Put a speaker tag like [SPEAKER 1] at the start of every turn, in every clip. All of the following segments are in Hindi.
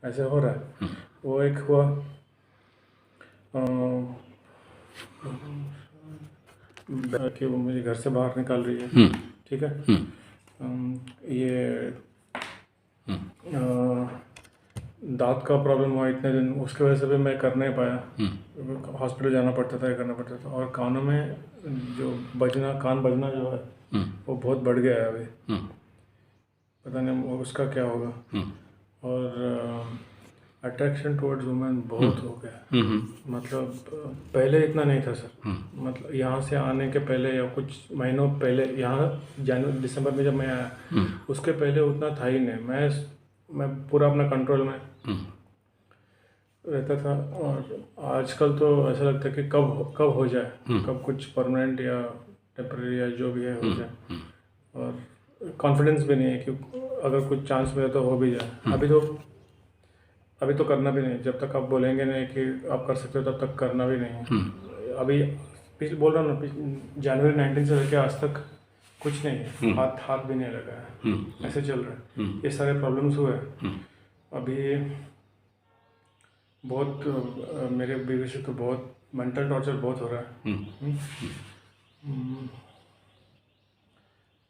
[SPEAKER 1] ऐसे हो रहा है। वो एक हुआ कि वो मुझे घर से बाहर निकाल रही है, ठीक है। ये दांत का प्रॉब्लम हुआ इतने दिन, उसके वजह से भी मैं कर नहीं पाया। हॉस्पिटल जाना पड़ता था, ये करना पड़ता था। और कानों में जो कान बजना जो है वो बहुत बढ़ गया है अभी। पता नहीं उसका क्या होगा। और अट्रैक्शन टुवर्ड्स वुमेन बहुत हो गया। मतलब पहले इतना नहीं था सर। मतलब यहाँ से आने के पहले या कुछ महीनों पहले, यहाँ जनवरी दिसंबर में जब मैं आया, उसके पहले उतना था ही नहीं। मैं पूरा अपना कंट्रोल में रहता था। और आजकल तो ऐसा लगता है कि कब हो जाए, कब कुछ परमानेंट या टेम्परेरी या जो भी है हो जाए। और कॉन्फिडेंस भी नहीं है कि अगर कुछ चांस मिले तो हो भी जाए। अभी तो करना भी नहीं, जब तक आप बोलेंगे नहीं कि आप कर सकते हो तब तक करना भी नहीं है। अभी बोल रहा हूँ ना, जनवरी 19 से लेकर आज तक कुछ नहीं है। हाथ भी नहीं लगा है। ऐसे चल रहा है। ये सारे प्रॉब्लम्स हुए। अभी बहुत मेरे बीवी से तो बहुत मेंटल टॉर्चर बहुत हो रहा है।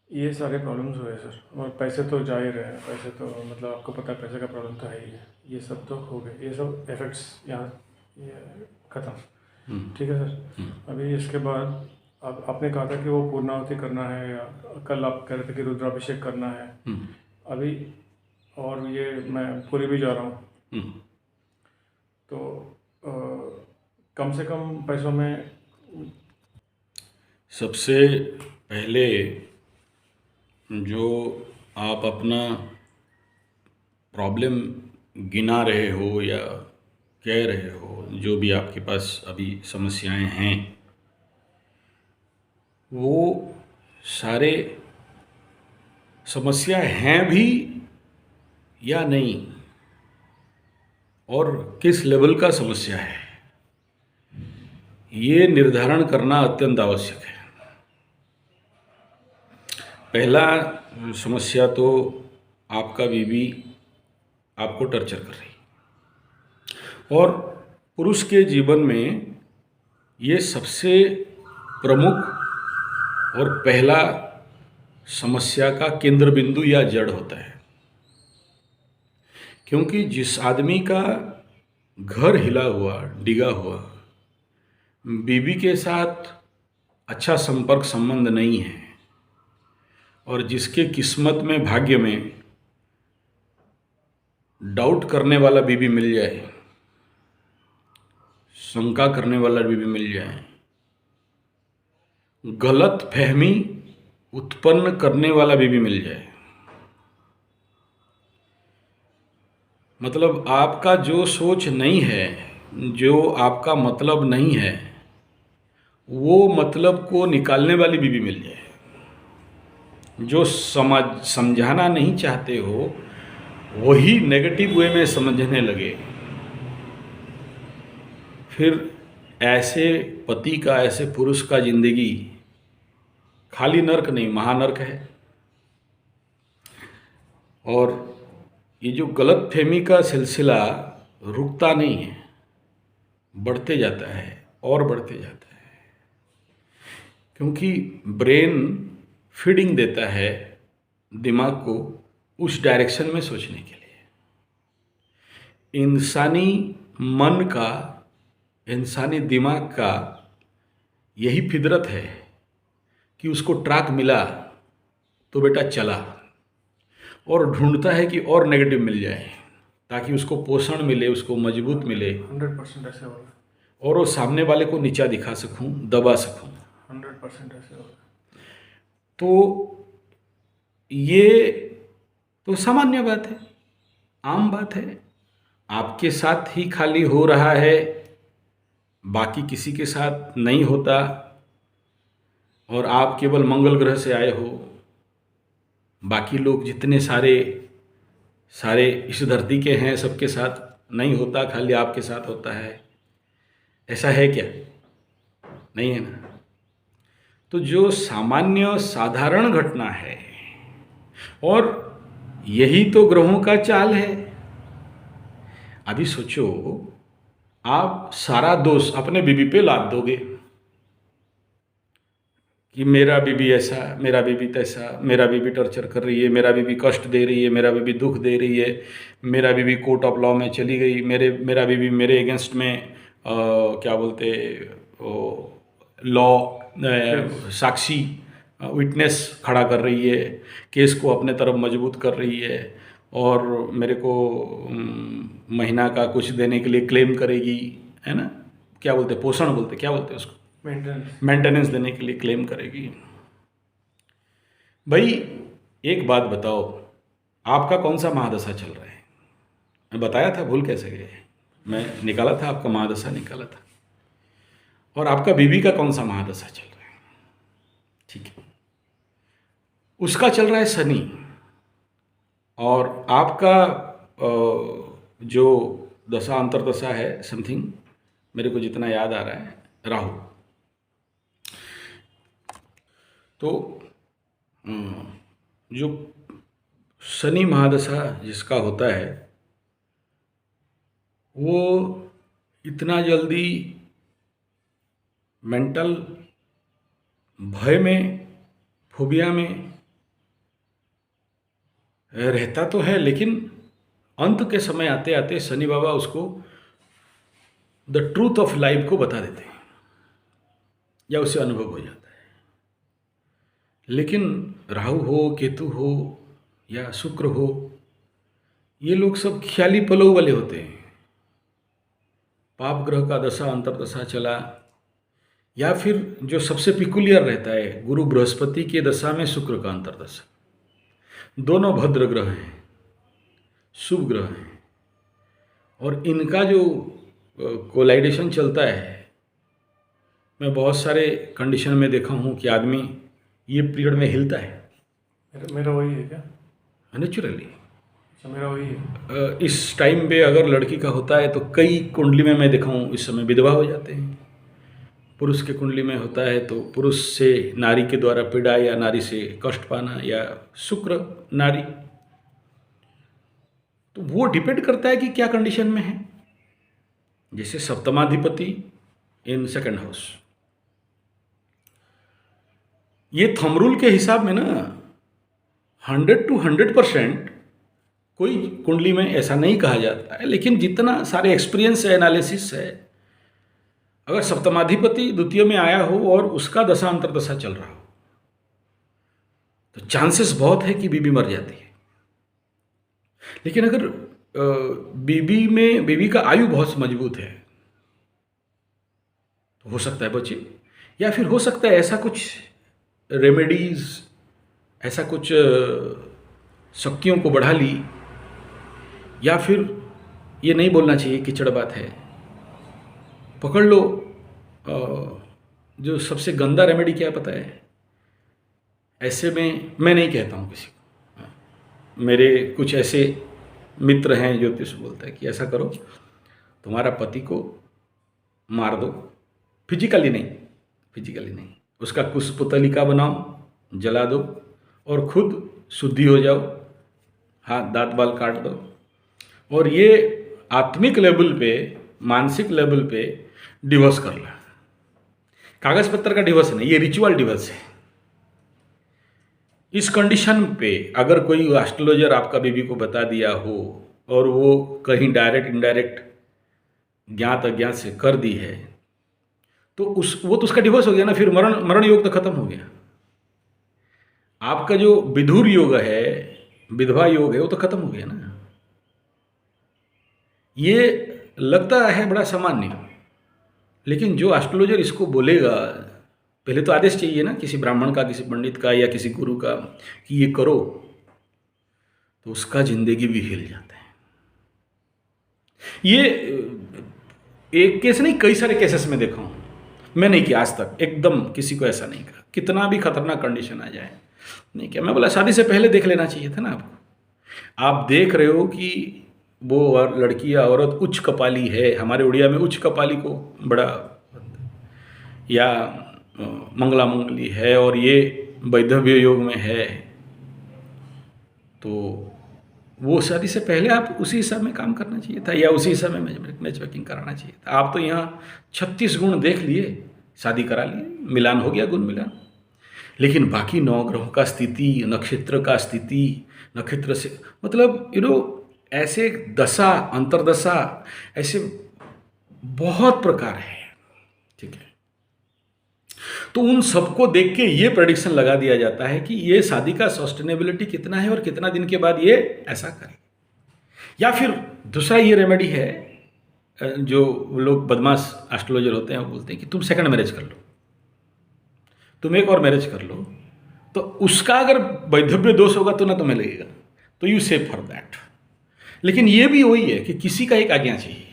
[SPEAKER 1] ये सारे प्रॉब्लम्स हुए सर। और पैसे तो जा ही रहे हैं। पैसे तो मतलब आपको पता है, पैसे का प्रॉब्लम तो है ही है। ये सब तो हो गए, ये सब इफेक्ट्स यहाँ ये ख़त्म। ठीक है सर। अभी इसके बाद आपने कहा था कि वो पूर्णाहुति करना है, या कल आप कह रहे थे कि रुद्राभिषेक करना है अभी। और ये मैं पूरी भी जा रहा हूँ, तो कम से कम पैसों में
[SPEAKER 2] सबसे पहले जो आप अपना प्रॉब्लम गिना रहे हो या कह रहे हो, जो भी आपके पास अभी समस्याएं हैं, वो सारे समस्या हैं भी या नहीं, और किस लेवल का समस्या है, ये निर्धारण करना अत्यंत आवश्यक है। पहला समस्या तो आपका बीवी आपको टर्चर कर रही, और पुरुष के जीवन में ये सबसे प्रमुख और पहला समस्या का केंद्र बिंदु या जड़ होता है। क्योंकि जिस आदमी का घर हिला हुआ, डिगा हुआ, बीवी के साथ अच्छा संपर्क संबंध नहीं है, और जिसके किस्मत में, भाग्य में डाउट करने वाला बीवी मिल जाए, शंका करने वाला बीवी मिल जाए, गलत फहमी उत्पन्न करने वाला बीवी मिल जाए, मतलब आपका जो सोच नहीं है, जो आपका मतलब नहीं है, वो मतलब को निकालने वाली बीवी मिल जाए, जो समझाना नहीं चाहते हो वही नेगेटिव वे में समझने लगे, फिर ऐसे पति का, ऐसे पुरुष का जिंदगी खाली नर्क नहीं, महानर्क है। और ये जो गलत फहमी का सिलसिला रुकता नहीं है, बढ़ते जाता है और बढ़ते जाता है, क्योंकि ब्रेन फीडिंग देता है दिमाग को उस डायरेक्शन में सोचने के लिए। इंसानी मन का, इंसानी दिमाग का यही फितरत है कि उसको ट्रैक मिला तो बेटा चला, और ढूंढता है कि और नेगेटिव मिल जाए ताकि उसको पोषण मिले, उसको मजबूत मिले,
[SPEAKER 1] 100% ऐसे होगा।
[SPEAKER 2] और वो सामने वाले को नीचा दिखा सकूं, दबा सकूं।
[SPEAKER 1] 100% ऐसे होगा।
[SPEAKER 2] तो ये तो सामान्य बात है, आम बात है। आपके साथ ही खाली हो रहा है, बाकी किसी के साथ नहीं होता, और आप केवल मंगल ग्रह से आए हो, बाकी लोग जितने सारे इस धरती के हैं सबके साथ नहीं होता, खाली आपके साथ होता है। ऐसा है क्या? नहीं है ना। तो जो सामान्य साधारण घटना है, और यही तो ग्रहों का चाल है अभी सोचो, आप सारा दोष अपने बीवी पे लाद दोगे कि मेरा बीवी ऐसा, मेरा बीवी तैसा, मेरा बीवी टॉर्चर कर रही है, मेरा बीवी कष्ट दे रही है, मेरा बीवी दुख दे रही है, मेरा बीवी कोर्ट ऑफ लॉ में चली गई, मेरा बीवी मेरे अगेंस्ट में क्या बोलते लॉ साक्षी विटनेस खड़ा कर रही है, केस को अपने तरफ मजबूत कर रही है, और मेरे को महीना का कुछ देने के लिए क्लेम करेगी, है ना, क्या बोलते पोषण बोलते, क्या बोलते उसको, मेंटेनेंस देने के लिए क्लेम करेगी। भाई एक बात बताओ, आपका कौन सा महादशा चल रहा है? मैं बताया था, भूल कैसे गए? मैं निकाला था, आपका महादशा निकाला था। और आपका बीवी का कौन सा महादशा चल रहा है? ठीक है, उसका चल रहा है शनि, और आपका जो दशा अंतरदशा है समथिंग, मेरे को जितना याद आ रहा है, राहु। तो जो शनि महादशा जिसका होता है, वो इतना जल्दी मेंटल भय में, फोबिया में रहता तो है, लेकिन अंत के समय आते आते शनि बाबा उसको द ट्रूथ ऑफ लाइफ को बता देते हैं, या उसे अनुभव हो जाता है। लेकिन राहु हो, केतु हो या शुक्र हो, ये लोग सब ख्याली पलव वाले होते हैं। पाप ग्रह का दशा अंतरदशा चला, या फिर जो सबसे पिकुलियर रहता है, गुरु बृहस्पति के दशा में शुक्र का अंतरदशा, दोनों भद्र ग्रह हैं, शुभ ग्रह हैं, और इनका जो कोलाइडेशन चलता है, मैं बहुत सारे कंडीशन में देखा हूँ कि आदमी ये पीरियड में हिलता है।
[SPEAKER 1] मेरा वही है क्या?
[SPEAKER 2] नेचुरली
[SPEAKER 1] मेरा वही है।
[SPEAKER 2] इस टाइम पे अगर लड़की का होता है तो कई कुंडली में मैं देखा हूँ इस समय विधवा हो जाते हैं। पुरुष के कुंडली में होता है तो पुरुष से नारी के द्वारा पीड़ा, या नारी से कष्ट पाना, या शुक्र नारी, तो वो डिपेंड करता है कि क्या कंडीशन में है। जैसे सप्तमाधिपति इन सेकंड हाउस, ये थंब रूल के हिसाब में ना 100 to 100% कोई कुंडली में ऐसा नहीं कहा जाता है, लेकिन जितना सारे एक्सपीरियंस है, एनालिसिस है, अगर सप्तमाधिपति द्वितीय में आया हो और उसका दशा अंतरदशा चल रहा हो, तो चांसेस बहुत है कि बीवी मर जाती है। लेकिन अगर बीवी का आयु बहुत मजबूत है तो हो सकता है बचे, या फिर हो सकता है ऐसा कुछ रेमेडीज, ऐसा कुछ शक्तियों को बढ़ा ली, या फिर ये नहीं बोलना चाहिए, कीचड़ बात है, पकड़ लो जो सबसे गंदा रेमेडी क्या पता है? ऐसे में मैं नहीं कहता हूँ किसी को, मेरे कुछ ऐसे मित्र हैं ज्योतिष बोलता है कि ऐसा करो, तुम्हारा पति को मार दो, फिजिकली नहीं, उसका कुछ पुतलिका बनाओ, जला दो, और खुद शुद्धि हो जाओ, हाथ दांत बाल काट दो, और ये आत्मिक लेवल पे, मानसिक लेवल पे डिवोर्स कर ला। कागज पत्तर का डिवोर्स नहीं, ये रिचुअल डिवोर्स है। इस कंडीशन पे अगर कोई एस्ट्रोलॉजर आपका बीवी को बता दिया हो और वो कहीं डायरेक्ट इनडायरेक्ट ज्ञात अज्ञात से कर दी है, तो वो तो उसका डिवोर्स हो गया ना, फिर मरण योग तो खत्म हो गया। आपका जो विधुर योग है, विधवा योग है, वो तो खत्म हो गया ना। ये लगता है बड़ा सामान्य, लेकिन जो एस्ट्रोलॉजर इसको बोलेगा, पहले तो आदेश चाहिए ना किसी ब्राह्मण का, किसी पंडित का, या किसी गुरु का कि ये करो, तो उसका जिंदगी भी हिल जाता है। ये एक केस नहीं, कई सारे केसेस में देखा हूँ, मैं नहीं किया आज तक, एकदम किसी को ऐसा नहीं कहा, कितना भी खतरनाक कंडीशन आ जाए नहीं किया। मैं बोला शादी से पहले देख लेना चाहिए था ना आपको। आप देख रहे हो कि वो लड़की या औरत उच्च कपाली है, हमारे उड़िया में उच्च कपाली को बड़ा, या मंगला मंगली है, और ये वैधव्य योग में है, तो वो शादी से पहले आप उसी हिसाब में काम करना चाहिए था, या उसी हिसाब में मैच मेकिंग कराना चाहिए था। आप तो यहाँ 36 गुण देख लिए, शादी करा लिए, मिलान हो गया, गुण मिलान। लेकिन बाकी 9 ग्रहों का स्थिति, नक्षत्र का स्थिति, नक्षत्र से मतलब ऐसे दशा, अंतर्दशा, ऐसे बहुत प्रकार है, ठीक है। तो उन सबको देख के ये प्रेडिक्शन लगा दिया जाता है कि ये शादी का सस्टेनेबिलिटी कितना है और कितना दिन के बाद ये ऐसा करे। या फिर दूसरा ये रेमेडी है, जो लोग बदमाश एस्ट्रोलॉजर होते हैं वो बोलते हैं कि तुम सेकंड मैरिज कर लो, तुम एक और मैरिज कर लो, तो उसका अगर वैधव्य दोष होगा तो ना तुम्हें लगेगा, तो यू सेव फॉर दैट। लेकिन ये भी वही है कि किसी का एक आज्ञा चाहिए,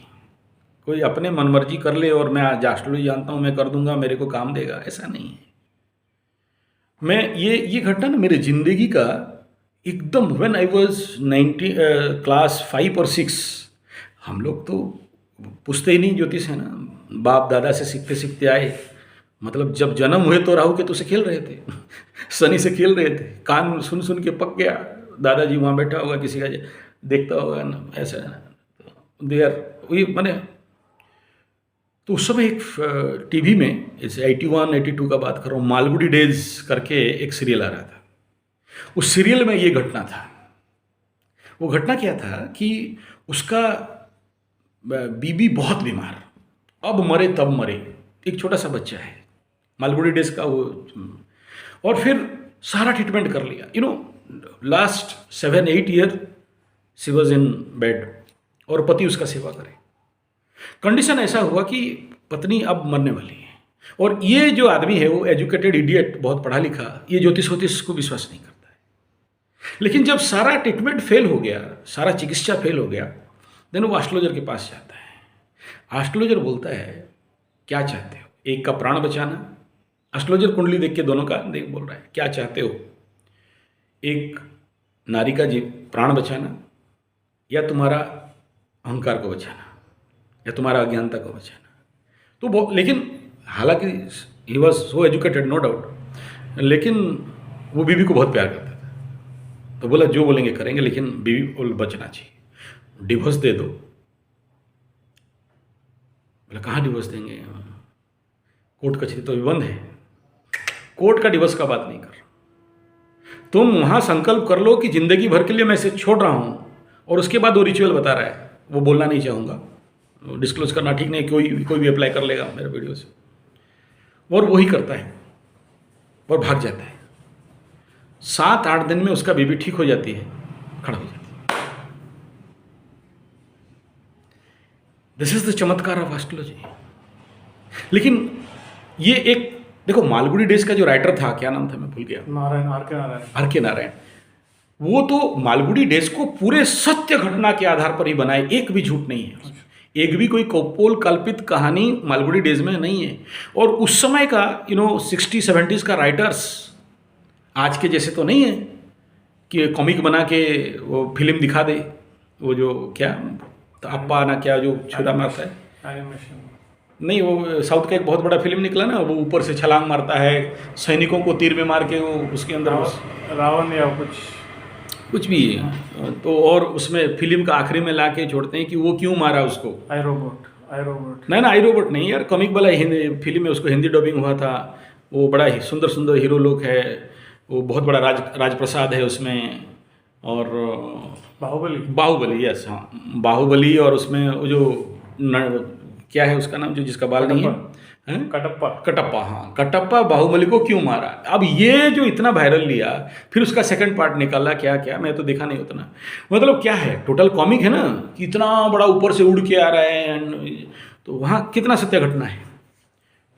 [SPEAKER 2] कोई अपने मनमर्जी कर ले और मैं आज एस्ट्रोलॉजी जानता हूँ, मैं कर दूंगा, मेरे को काम देगा, ऐसा नहीं है। मैं ये घटना ना मेरे जिंदगी का एकदम, व्हेन आई वाज क्लास 5 और 6, हम लोग तो पूछते ही नहीं ज्योतिष है ना, बाप दादा से सीखते सीखते आए। मतलब जब जन्म हुए तो राहु केतु से खेल रहे थे शनि से खेल रहे थे, कान सुन सुन के पक गया, दादाजी वहाँ बैठा होगा, किसी का देखता होगा ना, ऐसा दे आर वही मैंने। तो उस समय एक टीवी में, इसे 81 82 का बात कर रहा हूँ, मालगुडी डेज करके एक सीरियल आ रहा था। उस सीरियल में ये घटना था। वो घटना क्या था कि उसका बीबी बहुत बीमार, अब मरे तब मरे, एक छोटा सा बच्चा है, मालगुडी डेज का वो, और फिर सारा ट्रीटमेंट कर लिया, last 7-8 year she was in bed, और पति उसका सेवा करे। कंडीशन ऐसा हुआ कि पत्नी अब मरने वाली है, और ये जो आदमी है वो एजुकेटेड इडियट, बहुत पढ़ा लिखा, ये ज्योतिष वोतिष को विश्वास नहीं करता है। लेकिन जब सारा ट्रीटमेंट फेल हो गया, सारा चिकित्सा फेल हो गया, देन वो एस्ट्रोलॉजर के पास जाता है। एस्ट्रोलॉजर बोलता है क्या चाहते हो, एक का प्राण बचाना, एस्ट्रोलॉजर कुंडली देख के दोनों का देख बोल रहा है क्या चाहते हो, एक नारी का प्राण बचाना, या तुम्हारा अहंकार को बचाना, या तुम्हारा अज्ञानता को बचाना। तो लेकिन हालांकि he was so educated, no doubt, लेकिन वो बीवी को बहुत प्यार करता था। तो बोला जो बोलेंगे करेंगे, लेकिन बीवी को बचना चाहिए, डिवोर्स दे दो। बोला कहाँ डिवोर्स देंगे, कोर्ट कचहरी तो अभी बंद है, कोर्ट का डिवोर्स का बात नहीं कर। तुम वहाँ संकल्प कर लो कि जिंदगी भर के लिए मैं इसे छोड़ रहा हूँ, और उसके बाद वो रिचुअल बता रहा है, वो बोलना नहीं चाहूँगा, डिस्क्लोज करना ठीक नहीं, कोई भी अप्लाई कर लेगा मेरे वीडियो से, और वही करता है और भाग जाता है। 7-8 दिन में उसका बीबी ठीक हो जाती है, खड़ा हो जाती है। दिस इज द चमत्कार ऑफ एस्ट्रोलॉजी। लेकिन ये एक देखो, मालगुडी डेज का जो राइटर था, क्या नाम था मैं भूल गया, आर के नारायण, वो तो मालगुडी डेज को पूरे सत्य घटना के आधार पर ही बनाए, एक भी झूठ नहीं है, एक भी कोई कपोल कल्पित कहानी मालगुडी डेज में नहीं है। और उस समय का 60-70s का राइटर्स आज के जैसे तो नहीं है कि कॉमिक बना के वो फिल्म दिखा दे, वो जो क्या अप्पा ना क्या जो छुरा मारता है, एनिमेशन नहीं, वो साउथ का एक बहुत बड़ा फिल्म निकला ना, वो ऊपर से छलांग मारता है, सैनिकों को तीर में मार के वो उसके अंदर
[SPEAKER 1] रावण या कुछ भी
[SPEAKER 2] है। तो और उसमें फिल्म का आखिरी में ला के छोड़ते हैं कि वो क्यों मारा उसको,
[SPEAKER 1] आई रोबोट
[SPEAKER 2] नहीं ना, आई रोबोट नहीं यार, कॉमिक वाला हिंदी फिल्म में, उसको हिंदी डबिंग हुआ था। वो बड़ा ही सुंदर सुंदर हीरो लोग है, वो बहुत बड़ा राजप्रसाद है उसमें, और बाहुबली, यस हाँ, बाहुबली, और उसमें वो जो क्या है उसका नाम, जो जिसका बाल नहीं है, कटप्पा, हाँ कटप्पा बाहुबली को क्यों मारा। अब ये जो इतना वायरल लिया, फिर उसका सेकंड पार्ट निकाला, क्या मैं तो देखा नहीं उतना, मतलब क्या है, टोटल कॉमिक है ना, कि इतना बड़ा ऊपर से उड़ के आ रहा है, तो वहाँ कितना सत्य घटना है,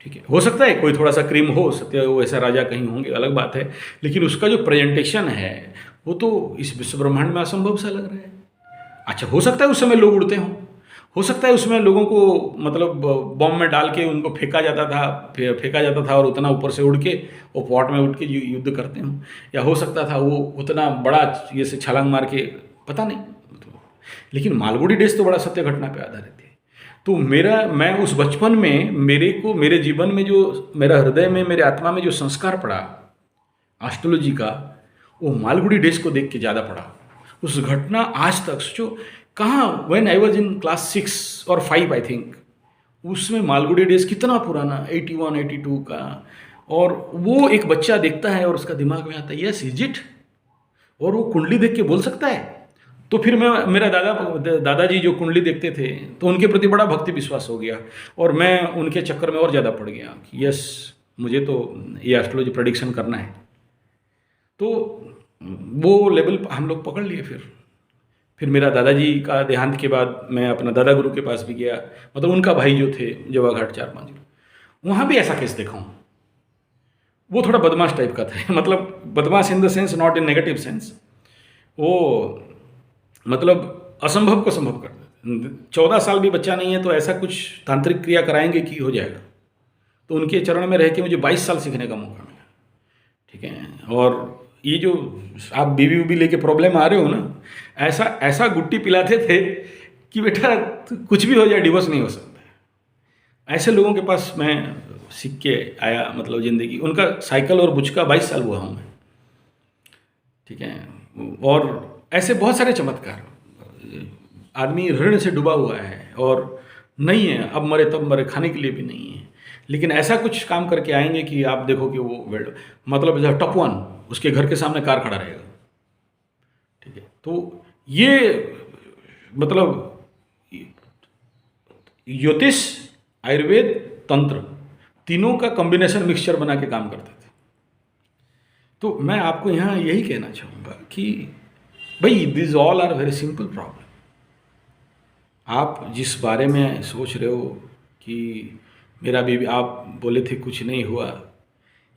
[SPEAKER 2] ठीक है। हो सकता है कोई थोड़ा सा क्रीम हो, सत्य वो ऐसा राजा कहीं होंगे, अलग बात है, लेकिन उसका जो प्रेजेंटेशन है वो तो इस विश्व ब्रह्मांड में असंभव सा लग रहा है। अच्छा, हो सकता है उस समय लोग उड़ते हों, हो सकता है उसमें लोगों को मतलब बॉम्ब में डाल के उनको फेंका जाता था और उतना ऊपर से उड़ के वो पॉट में उड़ के युद्ध करते हों, या हो सकता था वो उतना बड़ा ये से छलांग मार के, पता नहीं। लेकिन मालगुडी डेज तो बड़ा सत्य घटना पे आधारित है। तो मैं उस बचपन में मेरे जीवन में जो, मेरा हृदय में, मेरे आत्मा में जो संस्कार पड़ा एस्ट्रोलॉजी का, वो मालगुडी डेज को देख के ज़्यादा पड़ा। उस घटना आज तक सोचो कहाँ, when I was in class 6 और 5 आई थिंक, उसमें मालगुडी डेज कितना पुराना, 81 82 का, और वो एक बच्चा देखता है और उसका दिमाग में आता है यस इज इट, और वो कुंडली देख के बोल सकता है। तो फिर मैं, मेरा दादाजी जो कुंडली देखते थे तो उनके प्रति बड़ा भक्ति विश्वास हो गया, और मैं उनके चक्कर में और ज़्यादा पड़ गया कि यस मुझे तो ये एस्ट्रोलॉजी प्रेडिक्शन करना है। तो वो लेवल हम लोग पकड़ लिए। फिर मेरा दादाजी का देहांत के बाद मैं अपना दादा गुरु के पास भी गया, मतलब उनका भाई जो थे जवाघाट 4-5 किलो, वहाँ भी ऐसा केस देखा हूँ। वो थोड़ा बदमाश टाइप का था, मतलब बदमाश in the sense, not in negative sense. वो मतलब असंभव को संभव कर देते। 14 साल भी बच्चा नहीं है तो ऐसा कुछ तांत्रिक क्रिया कराएंगे कि हो जाएगा। तो उनके चरण में रह के मुझे 22 साल सीखने का मौका मिला, ठीक है। और ये जो आप बीवी उबी लेके प्रॉब्लम आ रहे हो ना, ऐसा गुट्टी पिलाते थे कि बेटा कुछ भी हो जाए डिवोर्स नहीं हो सकता। ऐसे लोगों के पास मैं सीख के आया, मतलब ज़िंदगी। उनका साइकिल और बुच का 22 साल हुआ हूँ मैं, ठीक है। और ऐसे बहुत सारे चमत्कार। आदमी ऋण से डूबा हुआ है और नहीं है, अब मरे तब मरे, खाने के लिए भी नहीं है, लेकिन ऐसा कुछ काम करके आएंगे कि आप देखो कि वो मतलब जैसे टॉप 1 उसके घर के सामने कार खड़ा रहेगा, ठीक है। तो ये मतलब ज्योतिष, आयुर्वेद, तंत्र, तीनों का कॉम्बिनेशन मिक्सचर बना के काम करते थे। तो मैं आपको यहाँ यही कहना चाहूँगा कि भाई this all are very simple problem. आप जिस बारे में सोच रहे हो कि मेरा बेबी, आप बोले थे कुछ नहीं हुआ,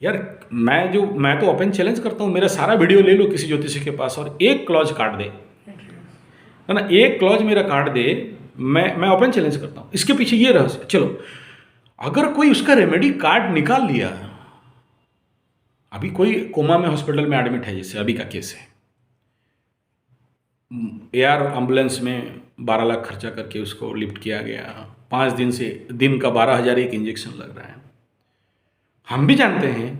[SPEAKER 2] यार मैं तो ओपन चैलेंज करता हूँ, मेरा सारा वीडियो ले लो किसी ज्योतिषी के पास और एक क्लॉज काट दे, है ना, एक क्लॉज मेरा काट दे, मैं ओपन चैलेंज करता हूँ। इसके पीछे ये रहस्य, चलो अगर कोई उसका रेमेडी कार्ड निकाल लिया, अभी कोई कोमा में हॉस्पिटल में एडमिट है, जैसे अभी का केस है, एयर एम्बुलेंस में 12 लाख खर्चा करके उसको लिफ्ट किया गया, 5 दिन से दिन का 12,000 एक इंजेक्शन लग रहा है, हम भी जानते हैं।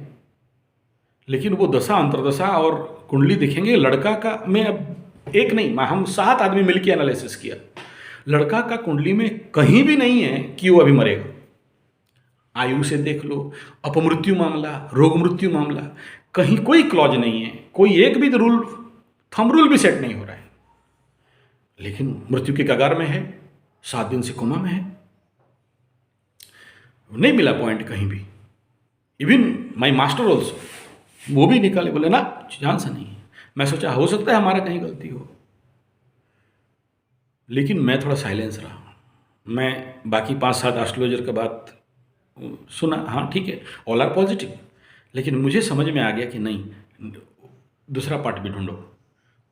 [SPEAKER 2] लेकिन वो दशा अंतर्दशा और कुंडली देखेंगे लड़का का, मैं अब एक नहीं, हम 7 आदमी मिलकर एनालिसिस किया, लड़का का कुंडली में कहीं भी नहीं है कि वो अभी मरेगा। आयु से देख लो, अपमृत्यु मामला, रोग मृत्यु मामला, कहीं कोई क्लॉज नहीं है, कोई एक भी रूल, थंब रूल भी सेट नहीं हो रहा है, लेकिन मृत्यु के कगार में है, 7 दिन से कोमा में है, नहीं मिला पॉइंट कहीं भी। इवन माई मास्टर ऑल्सो, वो भी निकाले, बोले ना चांस नहीं है। मैं सोचा हो सकता है हमारा कहीं गलती हो, लेकिन मैं थोड़ा साइलेंस रहा। मैं बाकी 5-7 एस्ट्रोलॉजर का बात सुना, हाँ ठीक है, ऑल आर पॉजिटिव, लेकिन मुझे समझ में आ गया कि नहीं, दूसरा पार्ट भी ढूंढो।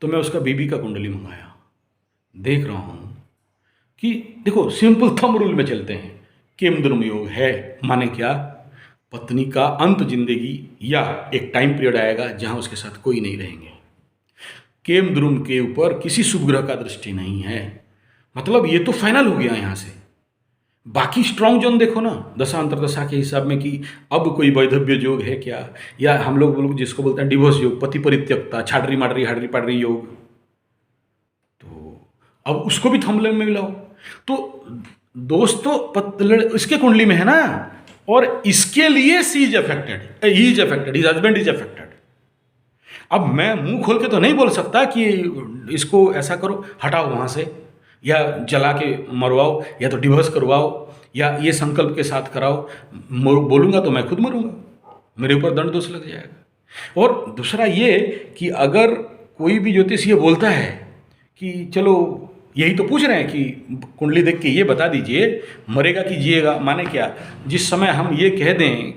[SPEAKER 2] तो मैं उसका बीबी का कुंडली मंगाया, देख रहा हूँ कि देखो सिंपल थंब रूल में चलते हैं, केम द्रुम योग है, माने क्या, पत्नी का अंत जिंदगी या एक टाइम पीरियड आएगा जहाँ उसके साथ कोई नहीं रहेंगे। केम द्रुम के ऊपर किसी शुभ ग्रह का दृष्टि नहीं है, मतलब ये तो फाइनल हो गया यहाँ से। बाकी स्ट्रॉन्ग जोन देखो ना दशा अंतर्दशा के हिसाब में कि अब कोई वैधव्य योग है क्या, या हम लोग जिसको बोलते हैं डिवोर्स योग, पति परित्यक्ता, छाडरी माडरी हाडरी पाडरी योग, तो अब उसको भी थंबनेल में मिलाओ। तो दोस्तों इसके कुंडली में है ना, और इसके लिए she is affected, he is affected, his husband is affected. अब मैं मुंह खोल के तो नहीं बोल सकता कि इसको ऐसा करो, हटाओ वहाँ से, या जला के मरवाओ, या तो डिवोर्स करवाओ, या ये संकल्प के साथ कराओ। बोलूँगा तो मैं खुद मरूंगा, मेरे ऊपर दंड दोष लग जाएगा। और दूसरा ये कि अगर कोई भी ज्योतिष ये बोलता है कि चलो, यही तो पूछ रहे हैं कि कुंडली देख के ये बता दीजिए मरेगा कि जिएगा, माने क्या, जिस समय हम ये कह दें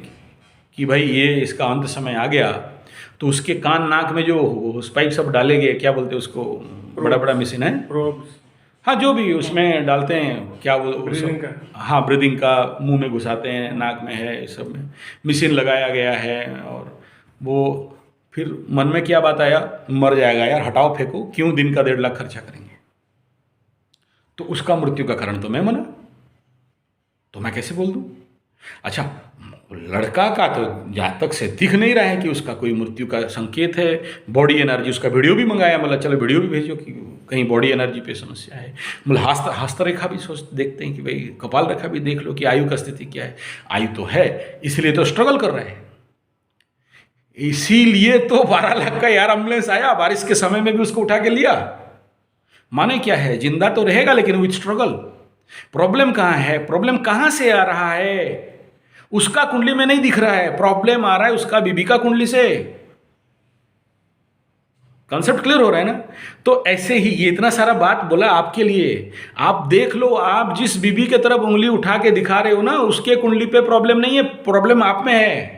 [SPEAKER 2] कि भाई ये इसका अंत समय आ गया, तो उसके कान नाक में जो पाइप सब डाले गए, क्या बोलते हैं उसको, बड़ा बड़ा मशीन है, हाँ जो भी उसमें डालते हैं, क्या वो
[SPEAKER 1] ब्रीदिंग का,
[SPEAKER 2] हाँ ब्रीदिंग का, मुंह में घुसाते हैं, नाक में है, इस सब में मशीन लगाया गया है। और वो फिर मन में क्या बात आया, मर जाएगा यार, हटाओ फेंको, क्यों दिन का 1.5 लाख खर्चा करेंगे। तो उसका मृत्यु का कारण तो मैं मना, तो मैं कैसे बोल दूँ। अच्छा लड़का का तो जहाँ तक से दिख नहीं रहा है कि उसका कोई मृत्यु का संकेत है। बॉडी एनर्जी, उसका वीडियो भी मंगाया, मतलब चलो वीडियो भी भेजो कि कहीं बॉडी एनर्जी पे समस्या है। मतलब हस्तरेखा भी सोच देखते हैं कि भाई कपाल रेखा भी देख लो कि आयु का स्थिति क्या है। आयु तो है, इसलिए तो स्ट्रगल कर रहे हैं। इसीलिए तो 12 लाख का यार एम्बुलेंस आया, बारिश के समय में भी उसको उठा के लिया। माने क्या है, जिंदा तो रहेगा लेकिन विथ स्ट्रगल। प्रॉब्लम कहाँ है, प्रॉब्लम कहाँ से आ रहा है? उसका कुंडली में नहीं दिख रहा है, प्रॉब्लम आ रहा है उसका बीबी का कुंडली से। कॉन्सेप्ट क्लियर हो रहा है ना? तो ऐसे ही ये इतना सारा बात बोला आपके लिए। आप देख लो, आप जिस बीबी के तरफ उंगली उठा के दिखा रहे हो ना, उसके कुंडली पे प्रॉब्लम नहीं है, प्रॉब्लम आप में है।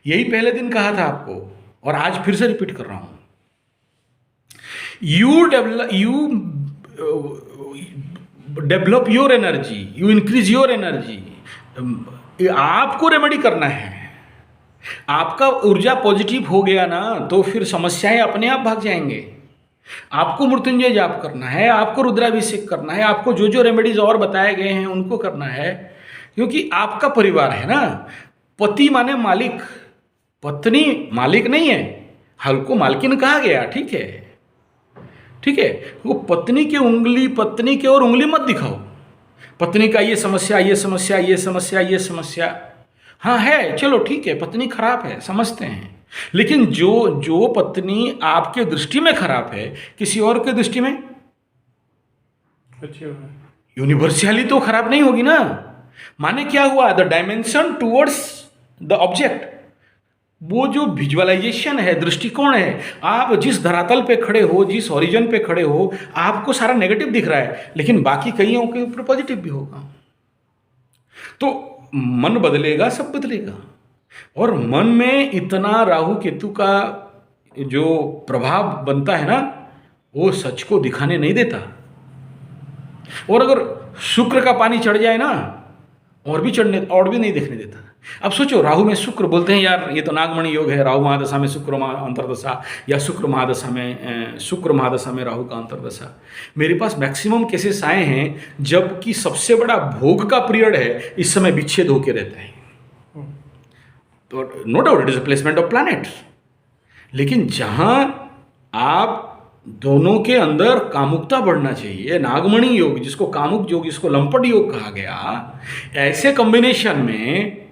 [SPEAKER 2] यही पहले दिन कहा था आपको और आज फिर से रिपीट कर रहा हूं। You develop your energy, you increase your energy. आपको रेमेडी करना है। आपका ऊर्जा पॉजिटिव हो गया ना, तो फिर समस्याएं अपने आप भाग जाएंगे। आपको मृत्युंजय जाप करना है, आपको रुद्राभिषेक करना है, आपको जो जो रेमेडीज और बताए गए हैं उनको करना है, क्योंकि आपका परिवार है ना। पति माने मालिक, पत्नी मालिक नहीं है। हल्को मालकिन कहा गया, ठीक है, ठीक है। वो पत्नी की उंगली, पत्नी की ओर उंगली मत दिखाओ। पत्नी का ये समस्या, ये समस्या, ये समस्या, ये समस्या, हाँ है, चलो ठीक है, पत्नी खराब है, समझते हैं। लेकिन जो पत्नी आपके दृष्टि में खराब है, किसी और के दृष्टि में
[SPEAKER 1] अच्छी है।
[SPEAKER 2] यूनिवर्सली तो खराब नहीं होगी ना। माने क्या हुआ, the dimension towards the object, वो जो विजुअलाइजेशन है, दृष्टिकोण है। आप जिस धरातल पे खड़े हो, जिस ओरिजिन पे खड़े हो, आपको सारा नेगेटिव दिख रहा है, लेकिन बाकी कईयों के ऊपर पॉजिटिव भी होगा। तो मन बदलेगा, सब बदलेगा। और मन में इतना राहु केतु का जो प्रभाव बनता है ना, वो सच को दिखाने नहीं देता। और अगर शुक्र का पानी चढ़ जाए ना, और भी नहीं देखने देता। अब सोचो, राहु में शुक्र, बोलते हैं यार ये तो नागमणि योग है, राहु महादशा में शुक्र अंतर्दशा, या शुक्र महादशा में राहु का अंतर्दशा। मेरे पास मैक्सिमम केसेस आए हैं जबकि सबसे बड़ा भोग का पीरियड है, इस समय विच्छेद होके रहता है। तो no doubt it is a placement of planets. लेकिन जहां आप दोनों के अंदर कामुकता बढ़ना चाहिए, नागमणि योग जिसको कामुक योग, जिसको लंपट योग कहा गया, ऐसे कॉम्बिनेशन में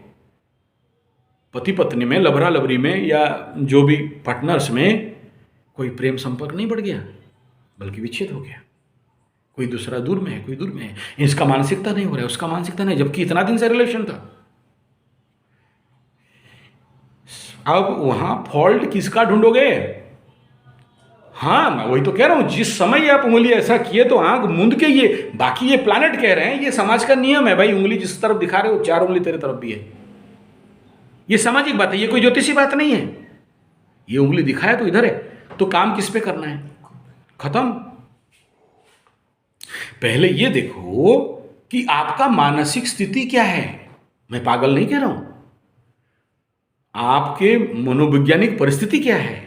[SPEAKER 2] पति पत्नी में, लबरा लबरी में, या जो भी पार्टनर्स में कोई प्रेम संपर्क नहीं बढ़ गया, बल्कि विच्छेद हो गया। कोई दूसरा दूर में है, कोई दूर में है, इसका मानसिकता नहीं हो रहा है, उसका मानसिकता नहीं, जबकि इतना दिन से रिलेशन था। अब वहां फॉल्ट किसका ढूंढोगे? हाँ, मैं वही तो कह रहा हूं, जिस समय आप उंगली ऐसा किए तो आंख मूंद के, ये बाकी ये प्लैनेट कह रहे हैं, ये समाज का नियम है भाई, उंगली जिस तरफ दिखा रहे हो, 4 उंगली तेरे तरफ भी है। ये सामाजिक बात है, ये कोई ज्योतिषी बात नहीं है। ये उंगली दिखाया तो इधर है, तो काम किस पे करना है? खत्म। पहले ये देखो कि आपका मानसिक स्थिति क्या है। मैं पागल नहीं कह रहा हूं, आपके मनोवैज्ञानिक परिस्थिति क्या है।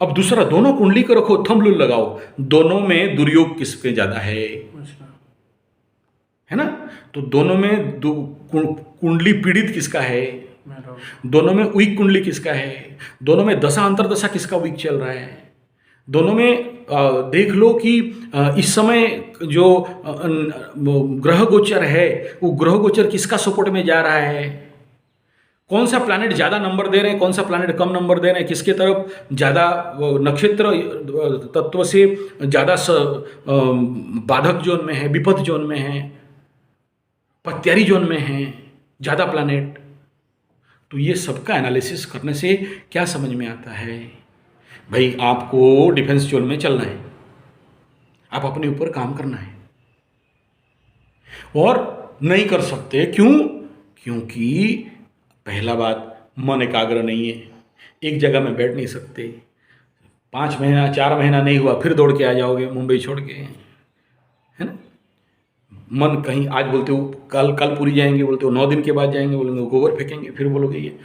[SPEAKER 2] अब दूसरा, दोनों कुंडली को रखो, थंबलूल लगाओ, दोनों में दुर्योग किस पे ज्यादा है ना? तो दोनों में कुंडली पीड़ित किसका है, दोनों में वीक कुंडली किसका है, दोनों में दशा अंतरदशा किसका वीक चल रहा है, दोनों में देख लो कि इस समय जो ग्रह गोचर है, वो ग्रह गोचर किसका सपोर्ट में जा रहा है, कौन सा प्लैनेट ज़्यादा नंबर दे रहे हैं, कौन सा प्लैनेट कम नंबर दे रहे हैं, किसके तरफ ज़्यादा नक्षत्र तत्व से ज़्यादा बाधक जोन में है, विपद जोन में है, पत्यारी जोन में है ज़्यादा प्लैनेट। तो ये सबका एनालिसिस करने से क्या समझ में आता है भाई, आपको डिफेंस जोन में चलना है, आप अपने ऊपर काम करना है। और नहीं कर सकते, क्यों? क्योंकि पहला बात, मन एकाग्र नहीं है, एक जगह में बैठ नहीं सकते। 5 महीना 4 महीना नहीं हुआ, फिर दौड़ के आ जाओगे मुंबई छोड़ के, है ना? मन कहीं, आज बोलते हो कल पूरी जाएंगे, बोलते हो 9 दिन के बाद जाएंगे, बोलेंगे गोबर फेंकेंगे, फिर बोलोगे ये।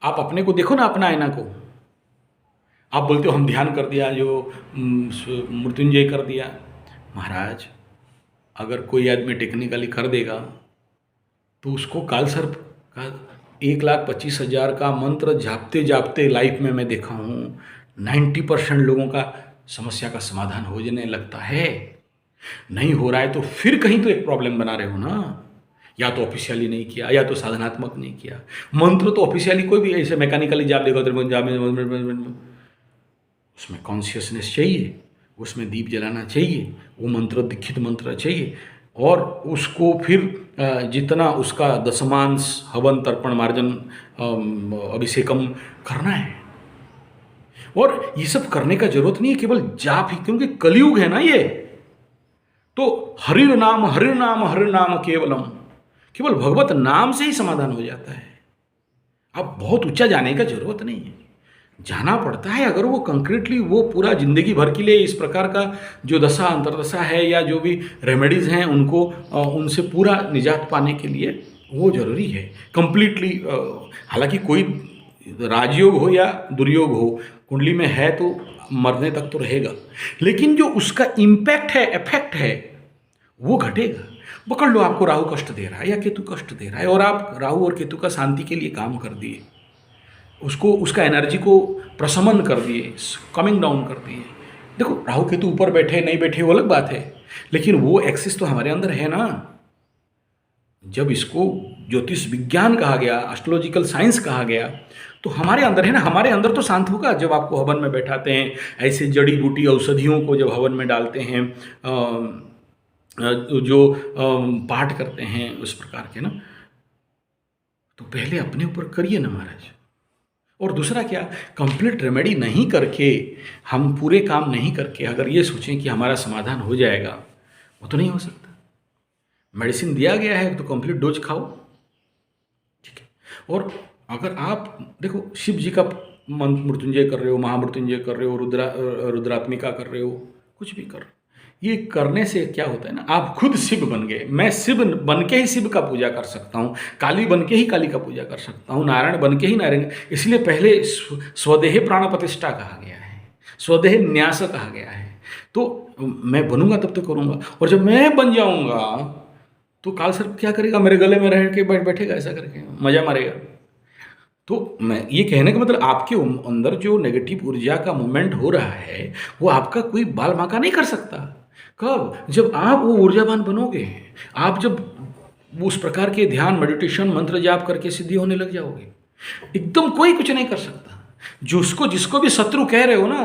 [SPEAKER 2] आप अपने को देखो ना, अपना आईना को। आप बोलते हो हम ध्यान कर दिया, जो मृत्युंजय कर दिया। महाराज, अगर कोई आदमी टेक्निकली कर देगा तो उसको काल सर्प का 1,25,000 का मंत्र जापते जापते लाइफ में मैं देखा हूँ 90% लोगों का समस्या का समाधान हो जाने लगता है। नहीं हो रहा है तो फिर कहीं तो एक प्रॉब्लम बना रहे हो ना, या तो ऑफिशियली नहीं किया या तो साधनात्मक नहीं किया। मंत्र तो ऑफिशियली कोई भी ऐसे मैकेनिकली जाप देखो तो उसमें कॉन्शियसनेस चाहिए, उसमें दीप जलाना चाहिए, वो मंत्र दीक्षित मंत्र चाहिए, और उसको फिर जितना उसका दशमांश हवन तर्पण मार्जन अभिषेकम करना है। और ये सब करने का जरूरत नहीं है केवल जाप ही, क्योंकि कलयुग है ना ये। तो हरिर नाम हरिर नाम हरिर नाम केवलम, केवल भगवत नाम से ही समाधान हो जाता है। अब बहुत ऊंचा जाने का जरूरत नहीं है, जाना पड़ता है अगर वो कंक्रीटली वो पूरा जिंदगी भर के लिए इस प्रकार का जो दशा अंतरदशा है या जो भी रेमेडीज़ हैं उनको उनसे पूरा निजात पाने के लिए वो जरूरी है कंप्लीटली। हालांकि कोई राजयोग हो या दुर्योग हो, कुंडली में है तो मरने तक तो रहेगा, लेकिन जो उसका इम्पैक्ट है, इफेक्ट है, वो घटेगा। पकड़ लो आपको राहु कष्ट दे रहा है या केतु कष्ट दे रहा है, और आप राहु और केतु का शांति के लिए काम कर दिए, उसको उसका एनर्जी को प्रशमन कर दिए, कमिंग डाउन कर दिए। देखो राहु केतु ऊपर बैठे नहीं बैठे वो अलग बात है, लेकिन वो एक्सिस तो हमारे अंदर है ना। जब इसको ज्योतिष विज्ञान कहा गया, एस्ट्रोलॉजिकल साइंस कहा गया, तो हमारे अंदर है ना। हमारे अंदर तो शांत होगा जब आपको हवन में बैठाते हैं, ऐसे जड़ी बूटी औषधियों को जब हवन में डालते हैं, जो पाठ करते हैं उस प्रकार के ना, तो पहले अपने ऊपर करिए ना महाराज। और दूसरा क्या, कंप्लीट रेमेडी नहीं करके, हम पूरे काम नहीं करके अगर ये सोचें कि हमारा समाधान हो जाएगा, वो तो नहीं हो सकता। मेडिसिन दिया गया है तो कंप्लीट डोज खाओ, ठीक है। और अगर आप देखो शिव जी का मृत्युंजय कर रहे हो, महामृत्युंजय कर रहे हो, रुद्रात्मिका कर रहे हो, कुछ भी कर रहे हो, ये करने से क्या होता है ना, आप खुद शिव बन गए। मैं शिव बन के ही शिव का पूजा कर सकता हूँ, काली बन के ही काली का पूजा कर सकता हूँ, नारायण बन के ही नारायण। इसलिए पहले स्वदेह प्राण प्रतिष्ठा कहा गया है, स्वदेह न्यास कहा गया है। तो मैं बनूंगा तब तो करूंगा, और जब मैं बन जाऊंगा तो काल सर्प क्या करेगा, मेरे गले में रह के बैठेगा, ऐसा करके मजा मारेगा। तो मैं ये कहने का मतलब, आपके अंदर जो नेगेटिव ऊर्जा का मूवमेंट हो रहा है वो आपका कोई बाल बांका नहीं कर सकता। कब, जब आप वो ऊर्जावान बनोगे, आप जब उस प्रकार के ध्यान मेडिटेशन मंत्र जाप करके सिद्धि होने लग जाओगे, एकदम कोई कुछ नहीं कर सकता। जिसको भी शत्रु कह रहे हो ना,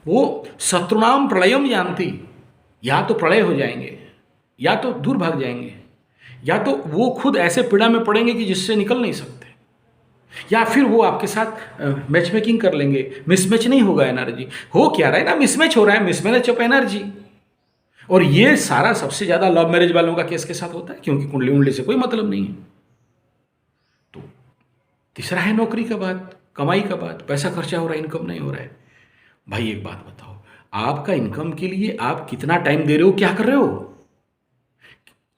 [SPEAKER 2] वो शत्रुनाम प्रलयम जानती, या तो प्रलय हो जाएंगे, या तो दूर भाग जाएंगे, या तो वो खुद ऐसे पीड़ा में पड़ेंगे कि जिससे निकल नहीं सकते, या फिर वो आपके साथ मैच मेकिंग कर लेंगे। मिसमैच नहीं होगा, एनर्जी हो क्या रहा है ना, मिसमैच हो रहा है, मिसमैच ऑफ एनर्जी। और ये सारा सबसे ज़्यादा लव मैरिज वालों का केस के साथ होता है, क्योंकि कुंडली उंडली से कोई मतलब नहीं है। तो तीसरा है नौकरी का बात, कमाई का बात, पैसा खर्चा हो रहा है, इनकम नहीं हो रहा है। भाई एक बात बताओ, आपका इनकम के लिए आप कितना टाइम दे रहे हो, क्या कर रहे हो?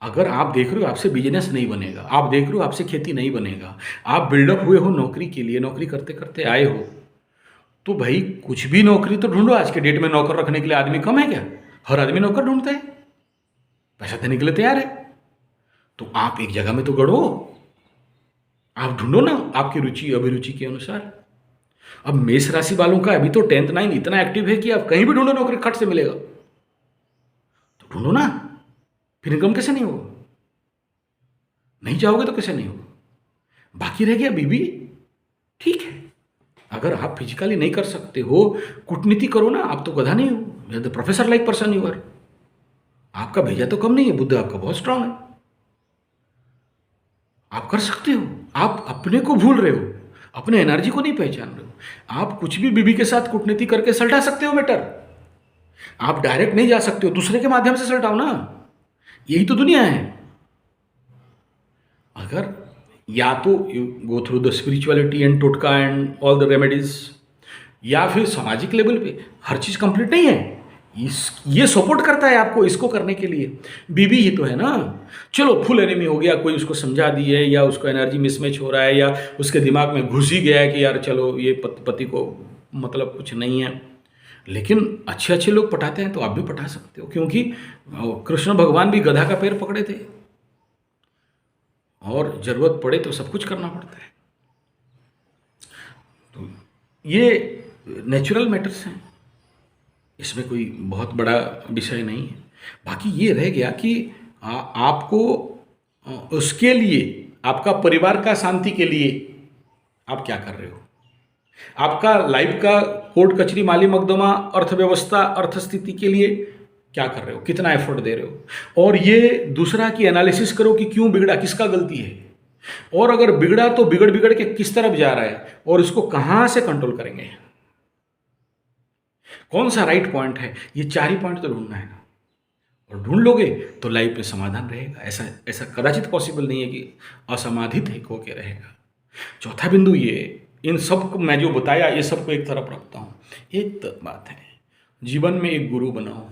[SPEAKER 2] अगर आप देख रहे हो आपसे बिजनेस नहीं बनेगा, आप देख रहे हो आपसे खेती नहीं बनेगा, आप बिल्डअप हुए हो नौकरी के लिए, नौकरी करते करते आए हो, तो भाई कुछ भी नौकरी तो ढूंढो। आज के डेट में नौकर रखने के लिए आदमी कम है क्या? हर आदमी नौकर ढूंढता है, पैसा देने के लिए तैयार है। तो आप एक जगह में तो गढ़ो, आप ढूंढो ना आपकी रुचि अभिरुचि के अनुसार। अब मेष राशि वालों का अभी तो 10th 9 इतना एक्टिव है कि आप कहीं भी ढूंढो नौकरी खट से मिलेगा, तो ढूंढो ना। फिर इनकम कैसे नहीं होगा? नहीं चाहोगे तो कैसे नहीं होगा? बाकी रह गया बीबी, ठीक है, अगर आप फिजिकली नहीं कर सकते हो, कूटनीति करो ना। आप तो गधा नहीं हो, तो professor like person you are. आपका भेजा तो कम नहीं है, बुद्ध आपका बहुत स्ट्रांग है, आप कर सकते हो। आप अपने को भूल रहे हो, अपने एनर्जी को नहीं पहचान रहे हो। आप कुछ भी बीबी के साथ कूटनीति करके सलटा सकते हो मैटर, आप डायरेक्ट नहीं जा सकते हो, दूसरे के माध्यम से सलटाओ ना। यही तो दुनिया है। अगर या तो you go through the spirituality and टोटका एंड ऑल द रेमेडीज, या फिर सामाजिक लेवल पे हर चीज़ कंप्लीट नहीं है। ये सपोर्ट करता है आपको इसको करने के लिए, बीबी ही तो है ना। चलो फुल एनिमी हो गया, कोई उसको समझा दी है, या उसको एनर्जी मिसमैच हो रहा है, या उसके दिमाग में घुस ही गया है कि यार चलो ये पति को मतलब कुछ नहीं है। लेकिन अच्छे अच्छे लोग पटाते हैं तो आप भी पटा सकते हो, क्योंकि कृष्ण भगवान भी गधा का पैर पकड़े थे, और जरूरत पड़े तो सब कुछ करना पड़ता है। ये नेचुरल मैटर्स हैं, इसमें कोई बहुत बड़ा विषय नहीं है। बाकी ये रह गया कि आपको उसके लिए, आपका परिवार का शांति के लिए आप क्या कर रहे हो, आपका लाइफ का कोर्ट कचहरी माली मकदमा अर्थव्यवस्था अर्थस्थिति के लिए क्या कर रहे हो, कितना एफर्ट दे रहे हो। और ये दूसरा की एनालिसिस करो कि क्यों बिगड़ा, किसका गलती है, और अगर बिगड़ा तो बिगड़ बिगड़ के किस तरफ जा रहा है और इसको कहाँ से कंट्रोल करेंगे, कौन सा राइट पॉइंट है। ये 4 ही पॉइंट तो ढूंढना है ना, और ढूंढ लोगे तो लाइफ में समाधान रहेगा। ऐसा कदाचित पॉसिबल नहीं है कि असमाधित एक होके रहेगा। चौथा बिंदु ये, इन सब को मैं जो बताया ये सबको एक तरफ रखता हूँ। एक बात है, जीवन में एक गुरु बनाओ,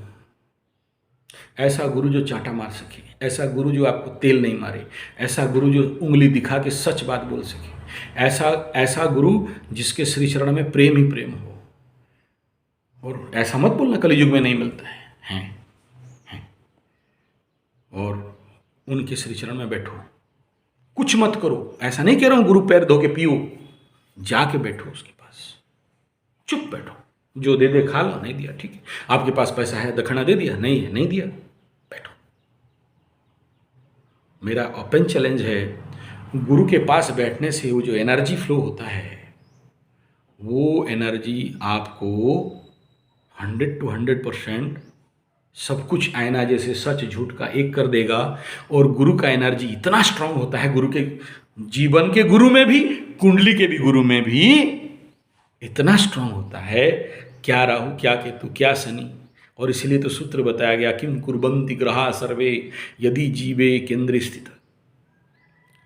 [SPEAKER 2] ऐसा गुरु जो चांटा मार सके, ऐसा गुरु जो आपको तेल नहीं मारे, ऐसा गुरु जो उंगली दिखा के सच बात बोल सके, ऐसा गुरु जिसके श्री चरण में प्रेम ही प्रेम हो। और ऐसा मत बोलना कलयुग में नहीं मिलता है। और उनके श्री चरण में बैठो, कुछ मत करो। ऐसा नहीं कह रहा हूँ गुरु पैर धो के पियो, जाके बैठो उसके पास, चुप बैठो, जो दे दे खा लो, नहीं दिया ठीक है, आपके पास पैसा है दक्षिणा दे दिया, नहीं है नहीं दिया, बैठो। मेरा ओपन चैलेंज है, गुरु के पास बैठने से वो जो एनर्जी फ्लो होता है, वो एनर्जी आपको 100 to 100% सब कुछ आईना जैसे सच झूठ का एक कर देगा। और गुरु का एनर्जी इतना स्ट्रांग होता है, गुरु के जीवन के गुरु में भी, कुंडली के भी गुरु में भी इतना स्ट्रांग होता है, क्या राहु क्या केतु क्या शनि। और इसलिए तो सूत्र बताया गया, किम कुर्वन्ति ग्रहा सर्वे यदि जीवे केंद्र स्थित।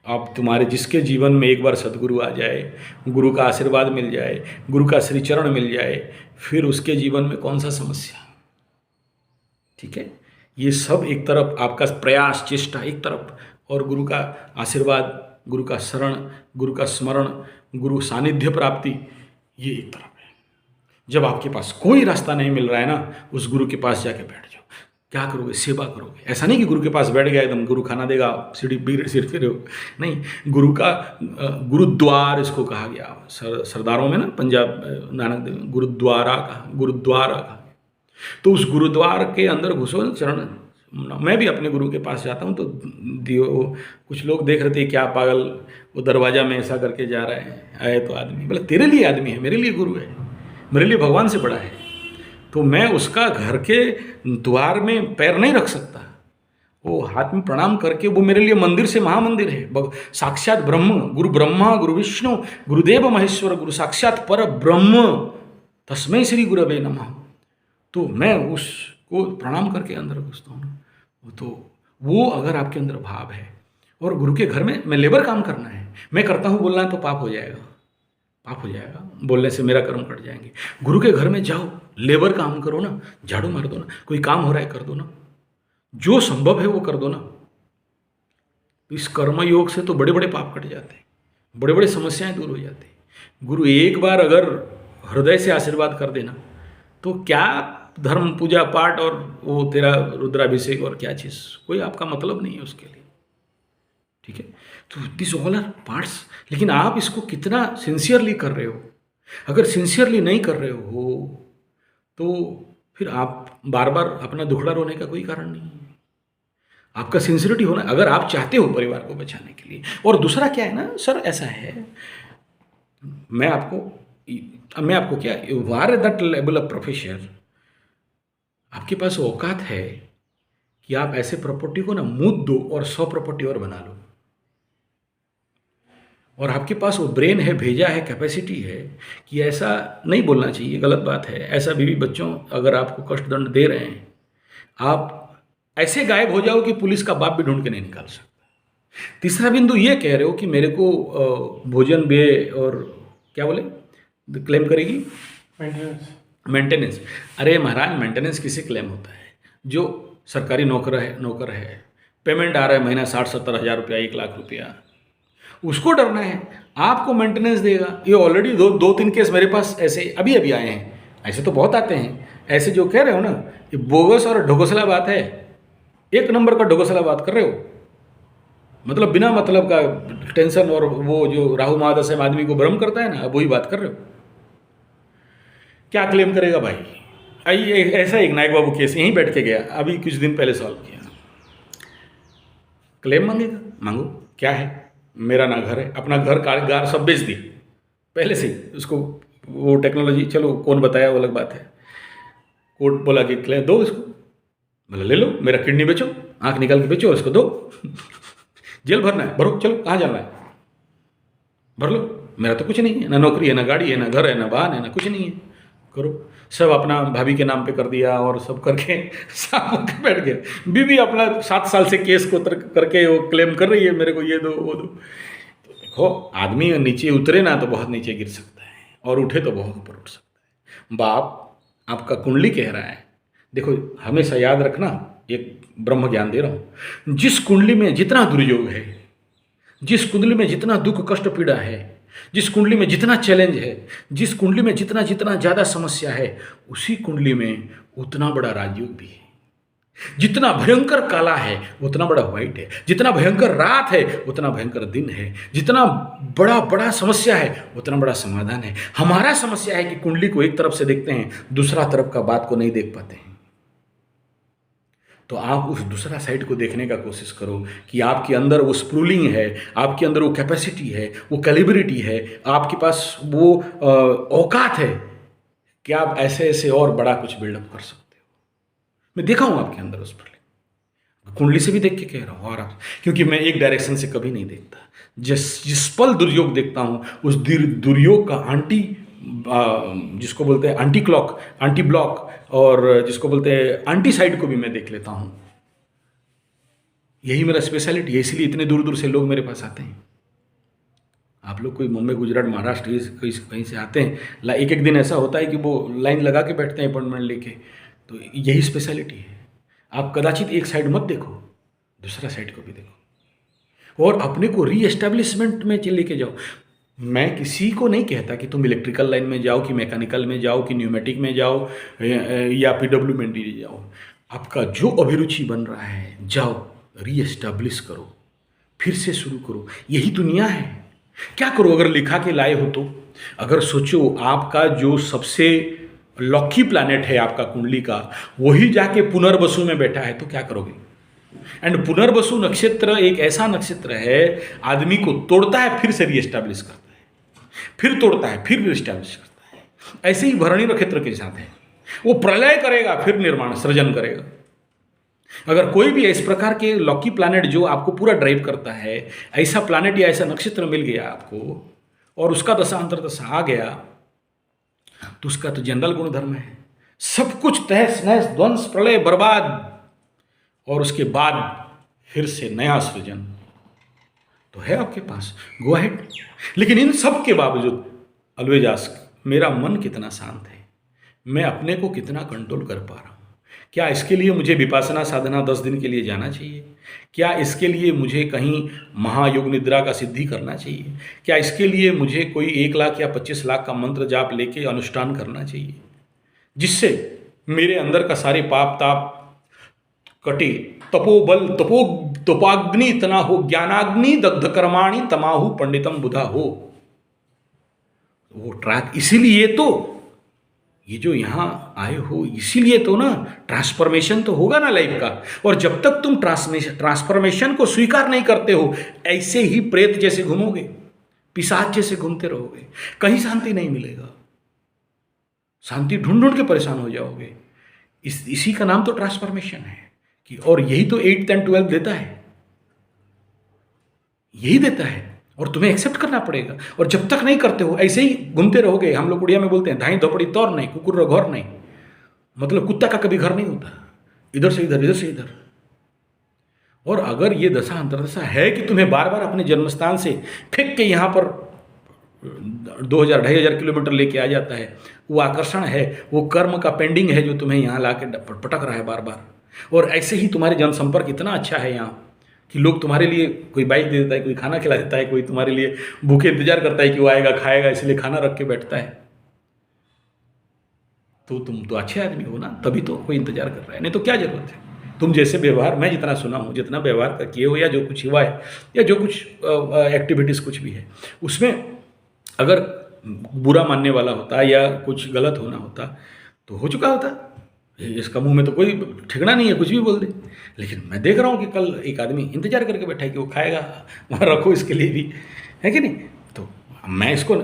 [SPEAKER 2] आप तुम्हारे जिसके जीवन में एक बार सदगुरु आ जाए, गुरु का आशीर्वाद मिल जाए, गुरु का श्री चरण मिल जाए, फिर उसके जीवन में कौन सा समस्या। ठीक है, ये सब एक तरफ आपका प्रयास चेष्टा एक तरफ, और गुरु का आशीर्वाद, गुरु का शरण, गुरु का स्मरण, गुरु सानिध्य प्राप्ति, ये एक तरफ है। जब आपके पास कोई रास्ता नहीं मिल रहा है ना, उस गुरु के पास जाके बैठ जाओ। क्या करोगे, सेवा करोगे। ऐसा नहीं कि गुरु के पास बैठ गया एकदम गुरु खाना देगा, सीढ़ी सिर फिर नहीं, गुरु का गुरुद्वार इसको कहा गया सरदारों में ना, पंजाब नानक देव गुरुद्वारा कहा। तो उस गुरुद्वार के अंदर घुसो, चरण, मैं भी अपने गुरु के पास जाता हूँ तो कुछ लोग देख रहे थे क्या पागल वो दरवाजा में ऐसा करके जा रहा है, आए तो आदमी, बोले तेरे लिए आदमी है, मेरे लिए गुरु है, मेरे लिए भगवान से बड़ा है। तो मैं उसका घर के द्वार में पैर नहीं रख सकता, वो हाथ में प्रणाम करके, वो मेरे लिए मंदिर से महामंदिर है। साक्षात ब्रह्म, गुरु ब्रह्मा गुरु विष्णु गुरुदेव महेश्वर, गुरु साक्षात पर ब्रह्म, तस्मै श्री गुरवे नमः। तो मैं उसको प्रणाम करके अंदर घुसता हूँ। तो वो अगर आपके अंदर भाव है, और गुरु के घर में मैं लेबर काम करना है, मैं करता हूँ बोलना है तो पाप हो जाएगा, बोलने से मेरा कर्म कट जाएंगे। गुरु के घर में जाओ, लेबर काम करो ना, झाड़ू मार दो ना, कोई काम हो रहा है कर दो ना, जो संभव है वो कर दो ना। इस कर्म योग से तो बड़े बड़े पाप कट जाते हैं, बड़े बड़े समस्याएं दूर हो जाती हैं। गुरु एक बार अगर हृदय से आशीर्वाद कर देना, तो क्या धर्म पूजा पाठ और वो तेरा रुद्राभिषेक और क्या चीज़, कोई आपका मतलब नहीं है उसके लिए। ठीक है, तो दिस ऑल आर पार्ट्स। लेकिन आप इसको कितना सिंसियरली कर रहे हो। अगर सिंसियरली नहीं कर रहे हो तो फिर आप बार बार अपना दुखड़ा रोने का कोई कारण नहीं है। आपका सिंसियरिटी होना, अगर आप चाहते हो परिवार को बचाने के लिए। और दूसरा क्या है ना सर, ऐसा है, मैं आपको क्या, you are at that level of professor, आपके पास औकात है कि आप ऐसे प्रॉपर्टी को ना मूद दो और 100 प्रॉपर्टी और बना लो। और आपके पास वो ब्रेन है, भेजा है, कैपेसिटी है कि ऐसा नहीं बोलना चाहिए, गलत बात है, ऐसा बीवी बच्चों अगर आपको कष्ट दंड दे रहे हैं, आप ऐसे गायब हो जाओ कि पुलिस का बाप भी ढूंढ के नहीं निकाल सकता। तीसरा बिंदु ये कह रहे हो कि मेरे को भोजन व्यय और क्या बोले क्लेम करेगी, मेंटेनेंस। अरे महाराज, मेंटेनेंस किसे क्लेम होता है? जो सरकारी नौकर है, पेमेंट आ रहा है महीना 60-70 हज़ार रुपया, 1 लाख रुपया, उसको डरना है, आपको मेंटेनेंस देगा। ये ऑलरेडी 2-3 केस मेरे पास ऐसे अभी आए हैं, ऐसे तो बहुत आते हैं। ऐसे जो कह रहे हो ना, ये बोगस और ढोगसला बात है, 1 नंबर का ढोगसला बात कर रहे हो। मतलब बिना मतलब का टेंशन, और वो जो राहु महादशा में आदमी को भ्रम करता है ना, वही बात कर रहे हो। क्या क्लेम करेगा भाई? ऐसा एक नायक बाबू केस यहीं बैठ के गया, अभी कुछ दिन पहले सॉल्व किया। क्लेम मांगेगा, मांगो, क्या है? मेरा ना घर है, अपना घर कार सब बेच दिए पहले से ही उसको। वो टेक्नोलॉजी चलो कौन बताया वो अलग बात है। कोर्ट बोला कि क्लेम दो इसको, बोला ले लो, मेरा किडनी बेचो, आंख निकाल के बेचो, इसको दो। जेल भरना है भरो, चलो कहाँ जाना है भर लो, मेरा तो कुछ नहीं है, ना नौकरी है, ना गाड़ी है, ना घर है, ना वाहन है, ना कुछ नहीं है, करो। सब अपना भाभी के नाम पे कर दिया और सब करके साफ होकर बैठ गए। बीवी अपना 7 साल से केस को करके वो क्लेम कर रही है, मेरे को ये दो वो दो। तो देखो, आदमी नीचे उतरे ना तो बहुत नीचे गिर सकता है, और उठे तो बहुत ऊपर उठ सकता है। बाप आपका कुंडली कह रहा है, देखो हमेशा याद रखना, एक ब्रह्म ज्ञान दे रहा हूँ, जिस कुंडली में जितना दुर्योग है, जिस कुंडली में जितना दुख कष्ट पीड़ा है, जिस कुंडली में जितना चैलेंज है, जिस कुंडली में जितना जितना ज़्यादा समस्या है, उसी कुंडली में उतना बड़ा राजयोग भी है। जितना भयंकर काला है उतना बड़ा व्हाइट है, जितना भयंकर रात है उतना भयंकर दिन है, जितना बड़ा बड़ा समस्या है उतना बड़ा समाधान है। हमारा समस्या है कि कुंडली को एक तरफ से देखते हैं, दूसरा तरफ का बात को नहीं देख पाते हैं। तो आप उस दूसरा साइड को देखने का कोशिश करो कि आपके अंदर वो स्प्रूलिंग है, आपके अंदर वो कैपेसिटी है, वो कैलिब्रिटी है, आपके पास वो औकात है कि आप ऐसे ऐसे और बड़ा कुछ बिल्डअप कर सकते हो। मैं देखा हूँ आपके अंदर उस पर, कुंडली से भी देख के कह रहा हूँ, और आप, क्योंकि मैं एक डायरेक्शन से कभी नहीं देखता। जिस पल दुर्योग देखता हूँ, उस दुर्योग का जिसको बोलते हैं एंटी क्लॉक, एंटी ब्लॉक, और जिसको बोलते हैं एंटी साइड को भी मैं देख लेता हूँ। यही मेरा स्पेशलिटी है, इसलिए इतने दूर दूर से लोग मेरे पास आते हैं। आप लोग कोई मुंबई, गुजरात, महाराष्ट्र कहीं से आते हैं, एक एक दिन ऐसा होता है कि वो लाइन लगा के बैठते हैं अपॉइंटमेंट लेके। तो यही स्पेशलिटी है। आप कदाचित एक साइड मत देखो, दूसरा साइड को भी देखो, और अपने को रीएस्टेब्लिशमेंट में लेके जाओ। मैं किसी को नहीं कहता कि तुम इलेक्ट्रिकल लाइन में जाओ, कि मैकेनिकल में जाओ, कि न्यूमेटिक में जाओ, या पीडब्ल्यू में जाओ। आपका जो अभिरुचि बन रहा है, जाओ, रीएस्टैब्लिश करो, फिर से शुरू करो। यही दुनिया है। क्या करो अगर लिखा के लाए हो तो? अगर सोचो आपका जो सबसे लॉकी प्लैनेट है आपका कुंडली का, वही जाके पुनर्वसु में बैठा है, तो क्या करोगे? एंड पुनर्वसु नक्षत्र एक ऐसा नक्षत्र है, आदमी को तोड़ता है फिर से रीएस्टैब्लिश करता है, फिर तोड़ता है फिर रीएस्टैब्लिश करता है। ऐसे ही भरणी नक्षत्र के साथ है, वो प्रलय करेगा फिर निर्माण सृजन करेगा। अगर कोई भी इस प्रकार के लॉकी प्लैनेट जो आपको पूरा ड्राइव करता है, ऐसा प्लैनेट या ऐसा नक्षत्र मिल गया आपको, और उसका दशा अंतर्दशा आ गया, तो उसका तो जनरल गुणधर्म है, सब कुछ तहस नहस, ध्वंस, प्रलय, बर्बाद, और उसके बाद फिर से नया सृजन तो है आपके पास। Go ahead. लेकिन इन सब के बावजूद ऑलवेज आस्क, मेरा मन कितना शांत है, मैं अपने को कितना कंट्रोल कर पा रहा हूँ? क्या इसके लिए मुझे विपासना साधना 10 दिन के लिए जाना चाहिए? क्या इसके लिए मुझे कहीं महायोग निद्रा का सिद्धि करना चाहिए? क्या इसके लिए मुझे कोई 1 लाख या 25 लाख का मंत्र जाप लेके अनुष्ठान करना चाहिए, जिससे मेरे अंदर का सारे पाप ताप कटे, तपोबल तपोग्नि तना हो, ज्ञानाग्नि दग्ध कर्माणि तमाहु पंडितम बुधा हो? वो ट्रैक, इसीलिए तो ये जो यहाँ आए हो, इसीलिए तो ना, ट्रांसफॉर्मेशन तो होगा ना लाइफ का। और जब तक तुम ट्रांसफॉर्मेशन को स्वीकार नहीं करते हो, ऐसे ही प्रेत जैसे घूमोगे, पिशाच जैसे घूमते रहोगे, कहीं शांति नहीं मिलेगा, शांति ढूंढ ढूंढ के परेशान हो जाओगे। इसी का नाम तो ट्रांसफॉर्मेशन है कि, और यही तो 8th and 12th देता है, यही देता है, और तुम्हें एक्सेप्ट करना पड़ेगा। और जब तक नहीं करते हो, ऐसे ही घूमते रहोगे। हम लोग उड़िया में बोलते हैं, धाई धोपड़ी तौर नहीं, कुकुर रो घर नहीं। मतलब कुत्ता का कभी घर नहीं होता, इधर से इधर, इधर से इधर। और अगर ये दशा अंतर्दशा है कि तुम्हें बार बार अपने जन्मस्थान से फेंक के यहाँ पर 2000-2500 किलोमीटर लेके आ जाता है, वो आकर्षण है, वो कर्म का पेंडिंग है जो तुम्हें यहाँ ला के पटक रहा है बार बार। और ऐसे ही तुम्हारे जनसंपर्क इतना अच्छा है यहाँ कि लोग तुम्हारे लिए, कोई बाइक दे देता है, कोई खाना खिला देता है, कोई तुम्हारे लिए भूखे इंतजार करता है कि वो आएगा खाएगा, इसलिए खाना रख के बैठता है। तो तुम तो अच्छे आदमी हो ना, तभी तो कोई इंतजार कर रहा है, नहीं तो क्या जरूरत है? तुम जैसे व्यवहार, मैं जितना सुना हूँ, जितना व्यवहार का किए हो, या जो कुछ हुआ है, या जो कुछ एक्टिविटीज़ कुछ भी है, उसमें अगर बुरा मानने वाला होता या कुछ गलत होना होता तो हो चुका होता। इसका मुंह में तो कोई ठिकाना नहीं है, कुछ भी बोल दे। लेकिन मैं देख रहा हूँ कि कल एक आदमी इंतजार करके बैठा है कि वो खाएगा, वहाँ रखो इसके लिए भी, है कि नहीं। तो मैं इसको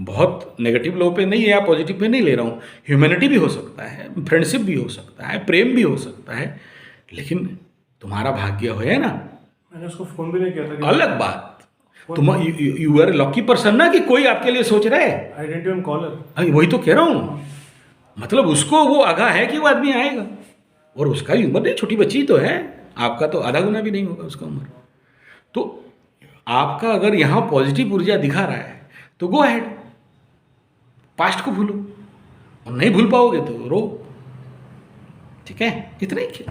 [SPEAKER 2] बहुत नेगेटिव लो पे नहीं या पॉजिटिव पे नहीं ले रहा हूँ। ह्यूमैनिटी भी हो सकता है, फ्रेंडशिप भी हो सकता है, प्रेम भी हो सकता है, लेकिन तुम्हारा भाग्य हो है ना।
[SPEAKER 1] मैंने उसको फ़ोन भी नहीं किया था।
[SPEAKER 2] अलग बात, तुम यू आर लकी पर्सन ना कि कोई आपके लिए सोच रहा है।
[SPEAKER 1] I didn't even call her.
[SPEAKER 2] वही तो कह रहा हूँ, मतलब उसको वो आगाह है कि वो आदमी आएगा, और उसका भी उम्र नहीं, छोटी बच्ची तो है, आपका तो आधा गुना भी नहीं होगा उसका उम्र। तो आपका अगर यहाँ पॉजिटिव ऊर्जा दिखा रहा है तो गो अहेड, पास्ट को भूलो, और नहीं भूल पाओगे तो रो। ठीक है, इतना ही।